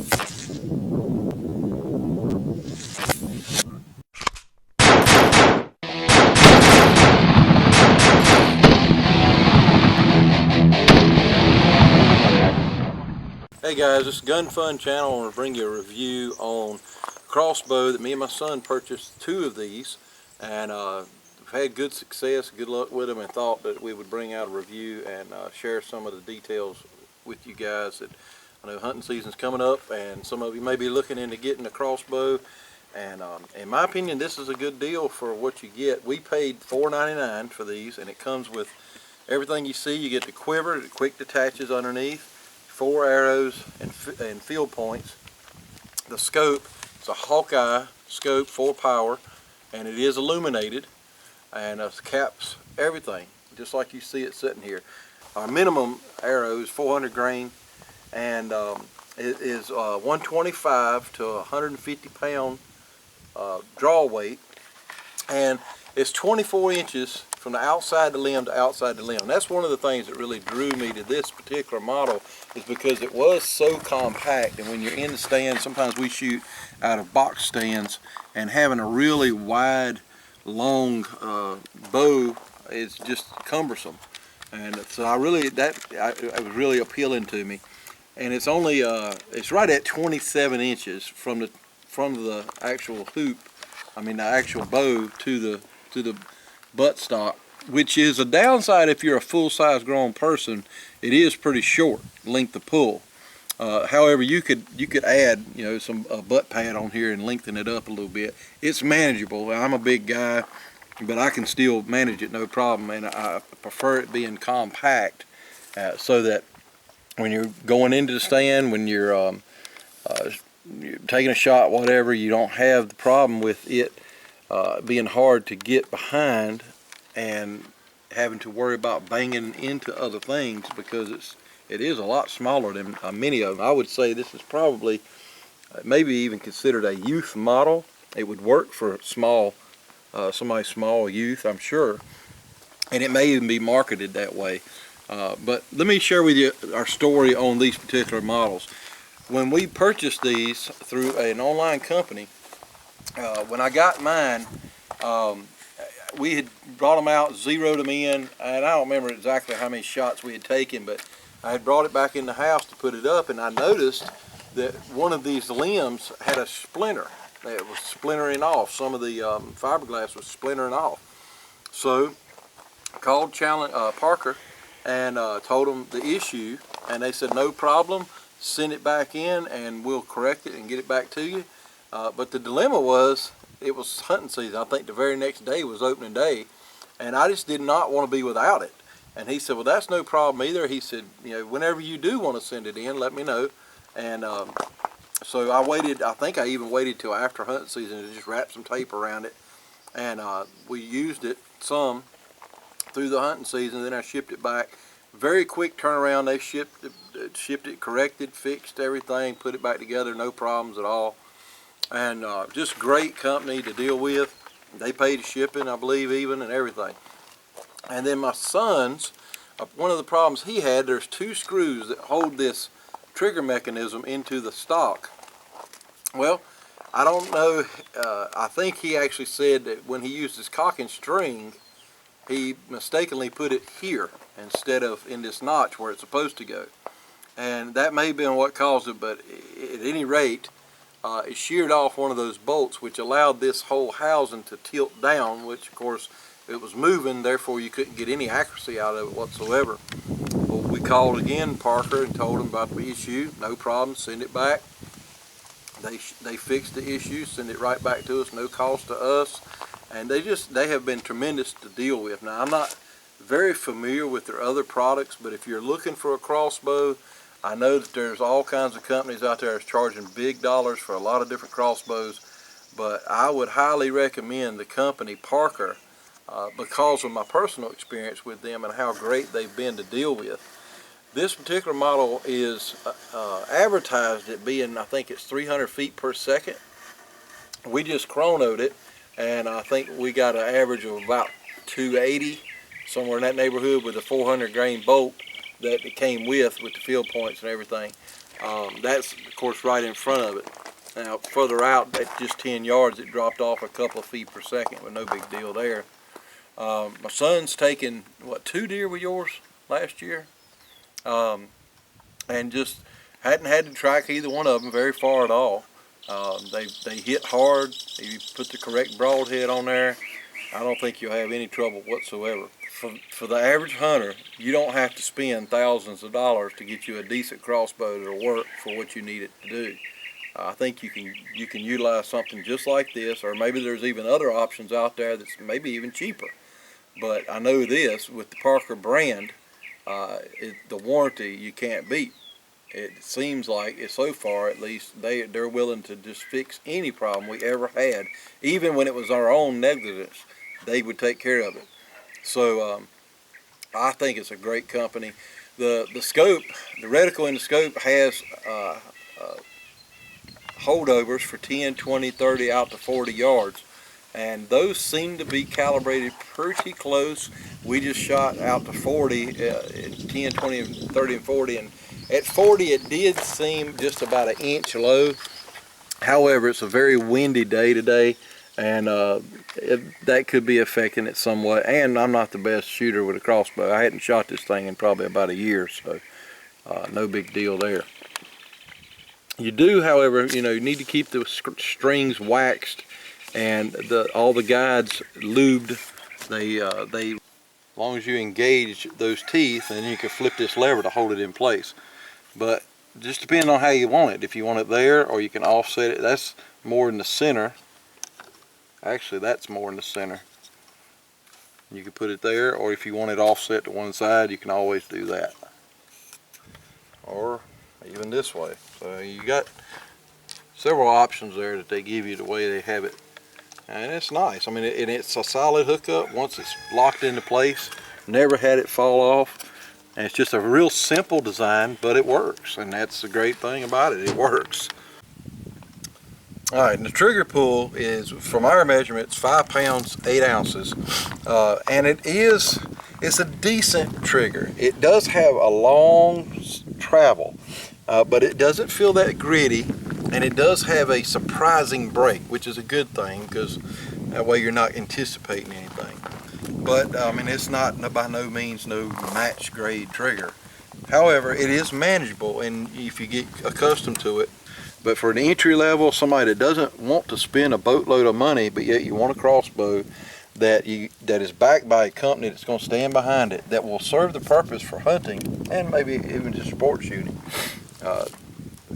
Hey guys, this is Gun Fun Channel. I want to bring you a review on a crossbow that me and my son purchased 2 of these, and we've had good success, good luck with them, and thought that we would bring out a review and share some of the details with you guys. That I know hunting season's coming up, and some of you may be looking into getting a crossbow, and in my opinion this is a good deal for what you get. We paid $4.99 for these, and it comes with everything you see. You get the quiver, the quick detaches underneath, 4 arrows and field points. The scope, it's a Hawkeye scope, 4 power, and it is illuminated, and caps everything just like you see it sitting here. Our minimum arrow is 400 grain, and it is 125 to 150 pound draw weight, and it's 24 inches from the outside the limb to outside the limb. And that's one of the things that really drew me to this particular model, is because it was so compact. And when you're in the stand, sometimes we shoot out of box stands, and having a really wide, long bow is just cumbersome. And so it was really appealing to me. And it's only it's right at 27 inches from the actual hoop, the actual bow to the buttstock, which is a downside if you're a full-size grown person. It is pretty short length of pull. However, you could add some butt pad on here and lengthen it up a little bit. It's manageable. I'm a big guy, but I can still manage it no problem, and I prefer it being compact, so that when you're going into the stand, when you're taking a shot, whatever, you don't have the problem with it being hard to get behind and having to worry about banging into other things, because it is a lot smaller than many of them. I would say this is probably maybe even considered a youth model. It would work for somebody small, youth, I'm sure, and it may even be marketed that way. But let me share with you our story on these particular models. When we purchased these through an online company, when I got mine, we had brought them out, zeroed them in, and I don't remember exactly how many shots we had taken, but I had brought it back in the house to put it up, and I noticed that one of these limbs had a splinter. It was splintering off. Some of the fiberglass was splintering off. So I called Parker and told them the issue, and they said no problem, send it back in and we'll correct it and get it back to you. But the dilemma was, it was hunting season. I think the very next day was opening day, and I just did not want to be without it. And he said, well, that's no problem either. He said, whenever you do want to send it in, let me know. And so I waited. I think I even waited till after hunting season to just wrap some tape around it, and we used it some through the hunting season. Then I shipped it back. Very quick turnaround. They shipped it, corrected, fixed everything, put it back together, no problems at all. And just great company to deal with. They paid shipping, I believe, even, and everything. And then my son's, one of the problems he had, there's 2 screws that hold this trigger mechanism into the stock. Well, I don't know, I think he actually said that when he used his cocking string, he mistakenly put it here instead of in this notch where it's supposed to go. And that may have been what caused it, but at any rate, it sheared off one of those bolts, which allowed this whole housing to tilt down, which of course it was moving, therefore you couldn't get any accuracy out of it whatsoever. Well, we called again Parker and told him about the issue. No problem, send it back. They fixed the issue, send it right back to us, no cost to us, and they have been tremendous to deal with. Now, I'm not very familiar with their other products, but if you're looking for a crossbow, I know that there's all kinds of companies out there that's charging big dollars for a lot of different crossbows, but I would highly recommend the company Parker because of my personal experience with them and how great they've been to deal with. This particular model is advertised at being, I think it's 300 feet per second. We just chronoed it, and I think we got an average of about 280, somewhere in that neighborhood, with a 400 grain bolt that it came with the field points and everything. That's of course right in front of it. Now further out at just 10 yards it dropped off a couple of feet per second, but no big deal there. My son's taken, what, 2 deer with yours last year? And just hadn't had to track either one of them very far at all. They hit hard. If you put the correct broadhead on there, I don't think you'll have any trouble whatsoever. For the average hunter, you don't have to spend thousands of dollars to get you a decent crossbow that'll work for what you need it to do. I think you can utilize something just like this, or maybe there's even other options out there that's maybe even cheaper. But I know this, with the Parker brand, the warranty you can't beat. It seems like, so far at least, they're willing to just fix any problem we ever had. Even when it was our own negligence, they would take care of it. So I think it's a great company. The scope, the reticle in the scope has holdovers for 10, 20, 30, out to 40 yards. And those seem to be calibrated pretty close. We just shot out to 40, 10, 20, 30, and 40. And at 40, it did seem just about an inch low. However, it's a very windy day today, and that could be affecting it somewhat. And I'm not the best shooter with a crossbow. I hadn't shot this thing in probably about a year, so no big deal there. You do, however, you need to keep the strings waxed and all the guides lubed. As long as you engage those teeth, and then you can flip this lever to hold it in place. But just depending on how you want it. If you want it there, or you can offset it. That's more in the center. Actually, that's more in the center. You can put it there, or if you want it offset to one side, you can always do that. Or even this way. So you got several options there that they give you the way they have it. And it's nice. I mean, it's a solid hookup once it's locked into place. Never had it fall off. And it's just a real simple design, but it works. And that's the great thing about it. It works. All right, and the trigger pull is, from our measurements, 5 pounds, 8 ounces. And it's a decent trigger. It does have a long travel, but it doesn't feel that gritty. And it does have a surprising break, which is a good thing, because that way you're not anticipating anything. But I mean, it's not by no means no match grade trigger. However, it is manageable, and if you get accustomed to it. But for an entry level, somebody that doesn't want to spend a boatload of money, but yet you want a crossbow that is backed by a company that's going to stand behind it, that will serve the purpose for hunting and maybe even just sport shooting.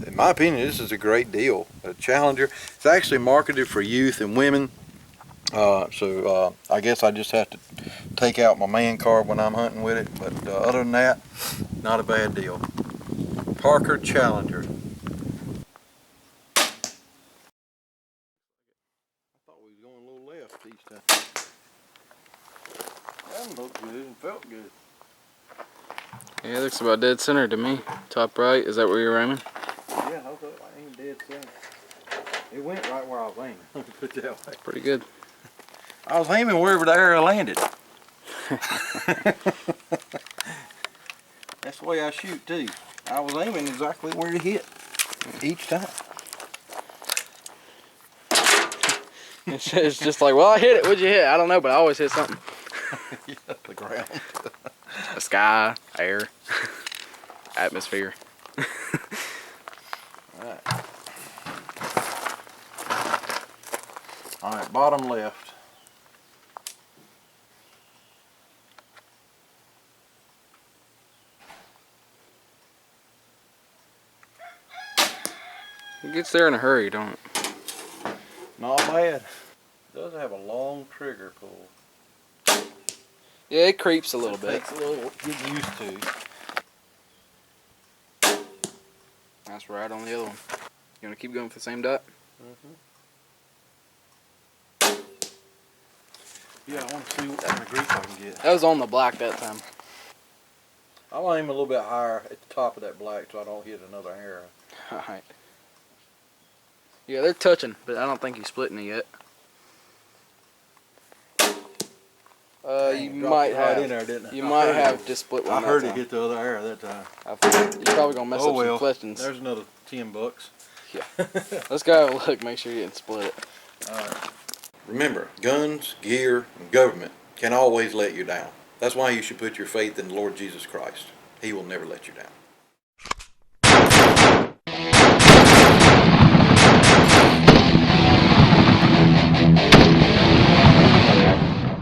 In my opinion, this is a great deal. A Challenger. It's actually marketed for youth and women. So I guess I just have to take out my man card when I'm hunting with it. But other than that, not a bad deal. Parker Challenger. I thought we was going a little left each time. That looked good and felt good. Yeah, it looks about dead center to me. Top right. Is that where you're aiming? Yeah, I aimed dead center. It went right where I was aiming. Put it that way. Pretty good. I was aiming wherever the arrow landed. That's the way I shoot too. I was aiming exactly where it hit each time. It's just like, well, I hit it. What'd you hit? I don't know, but I always hit something. Yeah, the ground. The sky, air, atmosphere. Alright. Alright, bottom left. It gets there in a hurry, don't it? Not bad. It does have a long trigger pull. Yeah, it creeps a little bit. Takes a little to get used to. That's right on the other one. You want to keep going for the same dot? Yeah, I want to see what kind of grease I can get. That was on the black that time. I'll aim a little bit higher at the top of that black so I don't hit another arrow. Alright. Yeah, they're touching, but I don't think he's splitting it yet. Dang, You dropped might it right have. in there, didn't I? You I might heard have it. just split one. I that heard it time. hit the other air that time. You're probably gonna mess Oh up well. some questions. There's another $10. Yeah. Let's go have a look. Make sure you didn't split it. All right. Remember, guns, gear, and government can always let you down. That's why you should put your faith in the Lord Jesus Christ. He will never let you down.